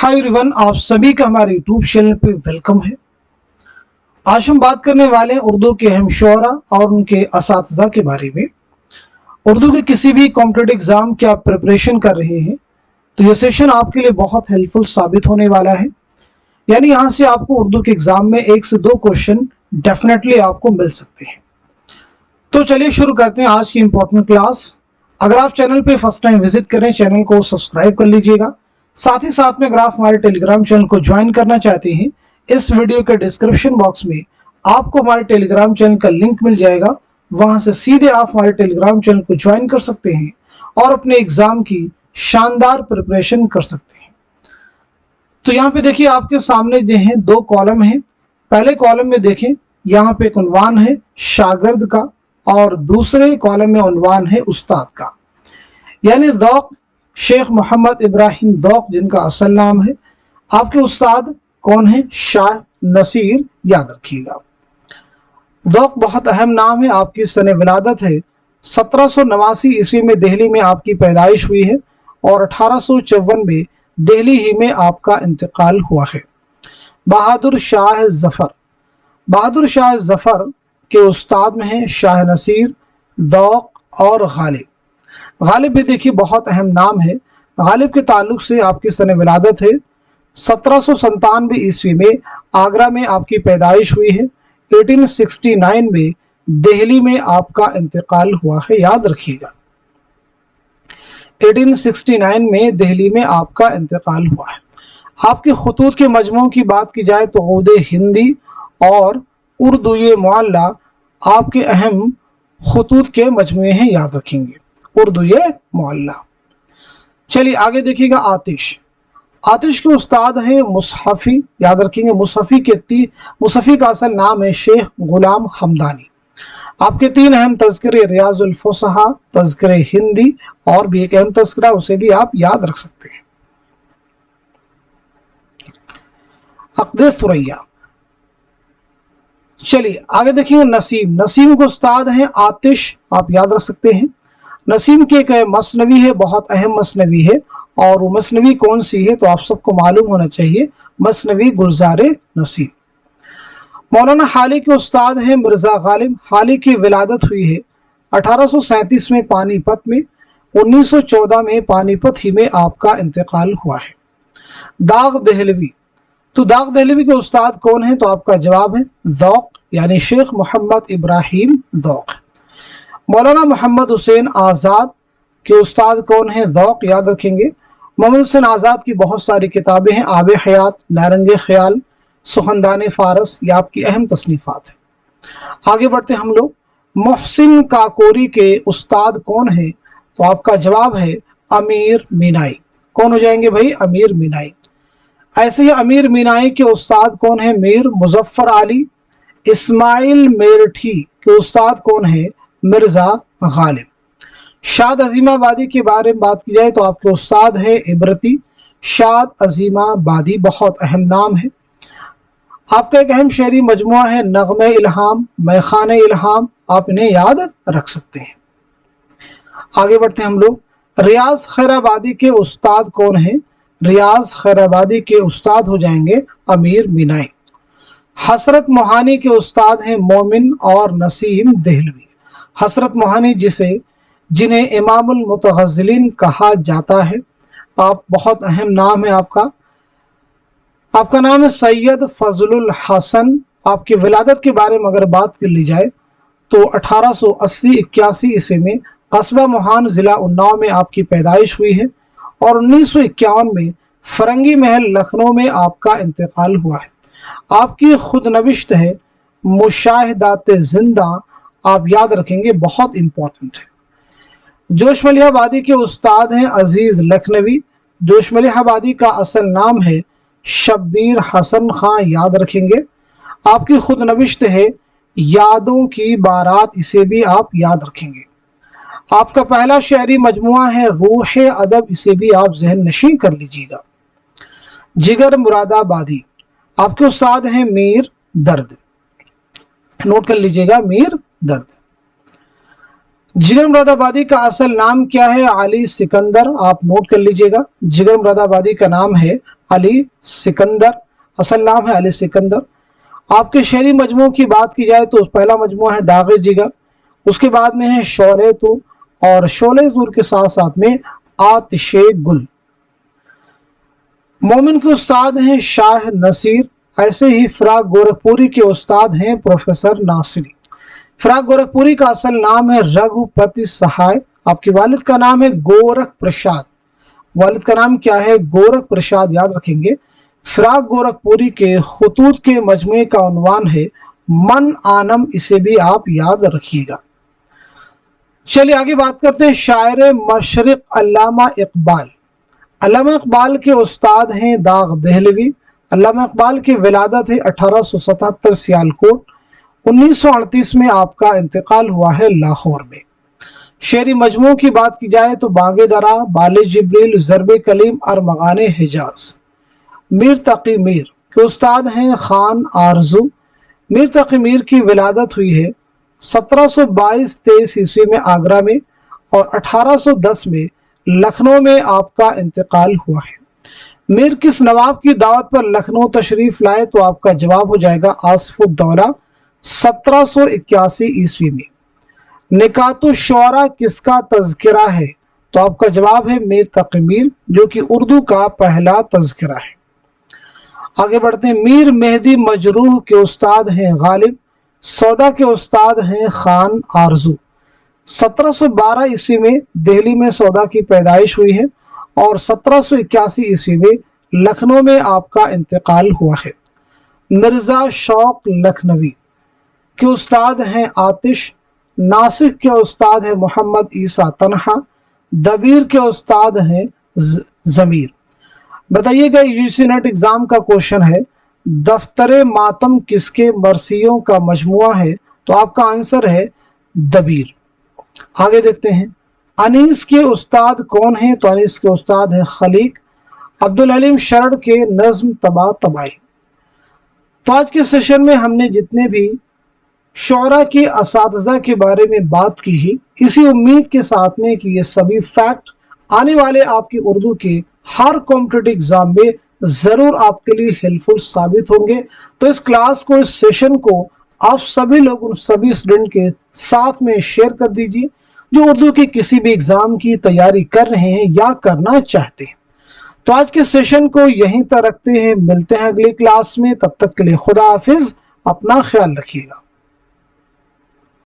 Hi everyone, आप सभी का हमारे यूट्यूब चैनल पे वेलकम है। आज हम बात करने वाले हैं उर्दू के अहम शुअरा और उनके असातिज़ा के बारे में। उर्दू के किसी भी कॉम्पिटिटिव एग्जाम की आप प्रिपरेशन कर रहे हैं तो ये सेशन आपके लिए बहुत हेल्पफुल साबित होने वाला है। यानी यहाँ से आपको उर्दू के एग्जाम में 1 से 2 क्वेश्चन डेफिनेटली आपको मिल सकते हैं। तो चलिए शुरू करते हैं आज की इंपॉर्टेंट क्लास। अगर आप चैनल पे फर्स्ट टाइम विजिट करें, चैनल को सब्सक्राइब कर लीजिएगा। साथ ही साथ में अगर आप हमारे टेलीग्राम चैनल को ज्वाइन करना चाहते हैं, इस वीडियो के डिस्क्रिप्शन बॉक्स में आपको हमारे टेलीग्राम चैनल का लिंक मिल जाएगा। वहां से सीधे आप हमारे टेलीग्राम चैनल को ज्वाइन कर सकते हैं और अपने एग्जाम की शानदार प्रिपरेशन कर सकते हैं। तो यहाँ पे देखिए आपके सामने जो है 2 कॉलम हैं। पहले कॉलम में देखें, यहाँ पे एक उन्वान है शागिर्द का और दूसरे कॉलम में उन्वान है उस्ताद का। यानी ज़ौक़ शेख मोहम्मद इब्राहिम ज़ौक़ जिनका असल नाम है। आपके उस्ताद कौन है? शाह नसीर। याद रखिएगा, ज़ौक़ बहुत अहम नाम है। आपकी सने विलादत है 1789 ईस्वी में दिल्ली में आपकी पैदाइश हुई है और 1854 में दिल्ली ही में आपका इंतकाल हुआ है। बहादुर शाह ज़फ़र, बहादुर शाह ज़फ़र के उस्ताद में हैं शाह नसीर, ज़ौक़ और गालिब। गालिब भी देखिए बहुत अहम नाम है। गालिब के ताल्लुक से आपकी सने विलादत है 1797 ईस्वी में आगरा में आपकी पैदाइश हुई है। 1869 में दिल्ली में आपका इंतकाल हुआ है। याद रखिएगा, 1869 में दिल्ली में आपका इंतकाल हुआ है। आपके खुतूत के मजमू की बात की जाए तो उर्दू हिंदी और उर्दू मुअल्ला आपके अहम खुतूत के मजमूए हैं। याद रखेंगे, उर्दू मुअल्ला। चलिए आगे देखिएगा, आतिश। आतिश के उस्ताद हैं मुसहफ़ी। याद रखेंगे, मुसहफ़ी का असल नाम है शेख गुलाम हमदानी। आपके 3 अहम तज़किरे रियाज़ुल फ़ुसहा, तज़किरे हिंदी और भी एक अहम तज़किरा, उसे भी आप याद रख सकते हैं। अक़द सुरैया। चलिए आगे देखिए, नसीम। नसीम के उस्ताद हैं आतिश, आप याद रख सकते हैं। नसीम की एक मसनवी है, बहुत अहम मसनवी है, और वो मसनवी कौन सी है तो आप सबको मालूम होना चाहिए, मसनवी गुलज़ारे नसीम। मौलाना हाली के उस्ताद हैं मिर्ज़ा गालिब। हाली की विलादत हुई है 1837 में पानीपत में। 1914 में पानीपत ही में आपका इंतकाल हुआ है। दाग दहलवी। तो दाग दहलवी के उस्ताद कौन है तो आपका जवाब है ज़ौक़, यानी शेख मोहम्मद इब्राहिम ज़ौक़। मौलाना मोहम्मद हुसैन आज़ाद के उस्ताद कौन है? ज़ौक़। याद रखेंगे, मोहम्मद हुसैन आज़ाद की बहुत सारी किताबें हैं। आब हयात, नारंग ख्याल, सुखनदान फ़ारस, ये आपकी अहम तसनीफ़ात है। आगे बढ़ते हम लोग। मोहसिन काकोरी के उस्ताद कौन है तो आपका जवाब है अमीर मीनाई। कौन हो जाएंगे भाई? अमीर मीनाई। ऐसे ही अमीर मीनाई के उस्ताद कौन है? मीर मुज़फ़्फ़र अली। इस्माइल मेरठी के उस्ताद कौन है? मिर्ज़ा गालिब। शाद अज़ीमाबादी के बारे में बात की जाए तो आपके उस्ताद है इबरती। शाद अज़ीमाबादी बहुत अहम नाम है। आपका एक अहम शेरी मजमुआ है नग़्मे इल्हाम, मैखाने इल्हाम, आप इन्हें याद रख सकते हैं। आगे बढ़ते हैं हम लोग। रियाज खैराबादी के उस्ताद कौन है? रियाज खैराबादी के उस्ताद हो जाएंगे अमीर मीनाई। हसरत मोहानी के उस्ताद हैं मोमिन और नसीम देहलवी। हसरत मोहानी जिन्हें इमामुल मुतग़ज़्ज़िलीन कहा जाता है, आप बहुत अहम नाम है आपका नाम है सैयद फजलुल हसन। आपकी विलादत के बारे में अगर बात कर ली जाए तो 1880-81 ईस्वी में कस्बा मोहान ज़िला उन्नाव में आपकी पैदाइश हुई है और 1951 में फरंगी महल लखनऊ में आपका इंतकाल हुआ है। आपकी खुद नविश्त है मुशाहिदात जिंदा, आप याद रखेंगे, बहुत इंपॉर्टेंट है। जोशमलिहाबादी के उस्ताद हैं अजीज लखनवी। जोशमलिहाबादी का असल नाम है शब्बीर हसन खां। याद रखेंगे, आपकी खुद नविश्त है यादों की बारात, इसे भी आप याद रखेंगे। आपका पहला शायरी मजमुआ है रूह अदब, इसे भी आप जहन नशीं कर लीजिएगा। जिगर मुरादाबादी, आपके उस्ताद हैं मीर दर्द। नोट कर लीजिएगा, मीर दर्द। जिगर मुरादाबादी का असल नाम क्या है? अली सिकंदर। आप नोट कर लीजिएगा, जिगर मुरादाबादी का नाम है अली सिकंदर, असल नाम है अली सिकंदर। आपके शेरी मजमू की बात की जाए तो पहला मजमू है दाग जिगर, उसके बाद में है शोले तू और शोले नूर के साथ साथ में आतिशे गुल। मोमिन के उस्ताद हैं शाह नसीर, ऐसे ही फिराक गोरखपुरी के उस्ताद हैं प्रोफेसर नासिरी। फिराक गोरखपुरी का असल नाम है रघुपति सहाय, आपके वालिद का नाम है गोरख प्रसाद। वालिद का नाम क्या है? गोरख प्रसाद, याद रखेंगे। फिराक गोरखपुरी के खुतूत के मजमूए का उन्वान है मन आनम, इसे भी आप याद रखिएगा। चलिए आगे बात करते हैं शायर मशरिक अल्लामा इकबाल। अल्लामा इकबाल के उस्ताद हैं दाग दहलवी। अल्लामा इकबाल की विलादत है 1877 सियालकोट। 1938 में आपका इंतकाल हुआ है लाहौर में। शेरी मजमू की बात की जाए तो बागे दरा, बाले जिब्रील, ज़रबे कलीम और मगाने हिजाज। मीर तकी मीर के उस्ताद हैं खान आरजू। मीर तकी मीर की विलादत हुई है 1722-23 ईस्वी में आगरा में और 1810 में लखनऊ में आपका इंतकाल हुआ है। मीर किस नवाब की दावत पर लखनऊ तशरीफ लाए? तो आपका जवाब हो जाएगा आसिफुद्दौला 1781 ईस्वी में। निकातुश्शुअरा किसका तज़किरा है? तो आपका जवाब है मीर तकी मीर, जो कि उर्दू का पहला तज़किरा है। आगे बढ़ते हैं। मीर मेहदी मजरूह के उस्ताद हैं गालिब। सौदा के उस्ताद हैं खान आरजू। 1712 ईस्वी में दिल्ली में सौदा की पैदाइश हुई है और 1781 ईस्वी में लखनऊ में आपका इंतकाल हुआ है। मिर्ज़ा शौक लखनवी के उस्ताद हैं आतिश। नासिक के उस्ताद हैं मोहम्मद ईसा तन्हा। दबीर के उस्ताद हैं ज़मीर। बताइएगा, यूजीसी नेट एग्जाम का क्वेश्चन है, दफ्तरे मातम किसके मरसियों का मजमुआ है? तो आपका आंसर है दबीर। आगे देखते हैं। अनीस के उस्ताद कौन हैं? तो अनीस के उस्ताद हैं खलीक। अब्दुल हलीम शरड़ के नज्म तबा तबाई। तो आज के सेशन में हमने जितने भी शोरा के असातिज़ा के बारे में बात की ही, इसी उम्मीद के साथ में कि ये सभी फैक्ट आने वाले आपकी उर्दू के हर कॉम्पिटिटिव एग्जाम में ज़रूर आपके लिए हेल्पफुल साबित होंगे। तो इस क्लास को, इस सेशन को आप सभी लोग उन सभी स्टूडेंट के साथ में शेयर कर दीजिए जो उर्दू के किसी भी एग्जाम की तैयारी कर रहे हैं या करना चाहते हैं। तो आज के सेशन को यहीं तक रखते हैं, मिलते हैं अगली क्लास में। तब तक के लिए खुदा हाफिज, अपना ख्याल रखिएगा।